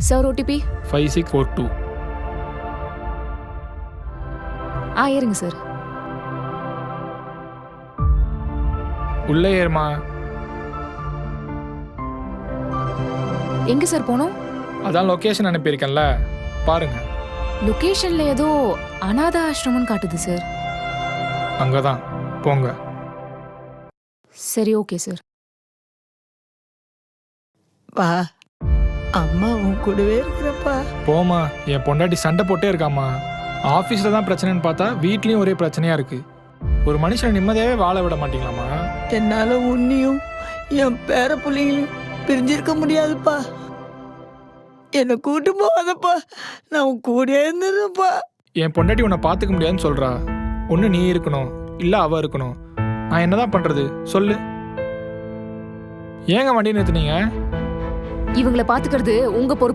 Sir OTP 5642. இருங்க sir. உள்ளே ஏறுமா. எங்க சார் போனோம்? அதான் லொகேஷன் அனுப்பியிருக்கேன்ல, பாருங்க. லொகேஷன்ல ஏதோ அனாதை ஆசிரமம்னு காட்டுது சார். அங்கதான் போங்க. சரி, ஓகே சார். பா, அம்மா உன் கூடவே இருக்கிறப்பா. போமா, என் பொண்டாட்டி சண்டை போட்டே இருக்காமா. ஆஃபீஸில் தான் பிரச்சனைன்னு பார்த்தா வீட்லேயும் ஒரே பிரச்சனையாக இருக்கு. ஒரு மனுஷனை நிம்மதியாகவே வாழ விட மாட்டீங்களாமா. என்னால உன்னையும் என் பேர பிள்ளைங்களையும் பிரிஞ்சிருக்க முடியாதுப்பா. என்னை கூட்டு போகாதப்பா, நான் உன் கூடயே இருந்துருப்பா. என் பொண்டாட்டி உன்னை பார்த்துக்க முடியாதுன்னு சொல்கிறா. ஒன்று நீ இருக்கணும், இல்லை அவள் இருக்கணும். நான் என்னதான் பண்ணுறது சொல்லு. ஏங்க வண்டி நிறுத்துனீங்க? இவங்கள பாத்துக்கிறது உங்க பொறுப்பு.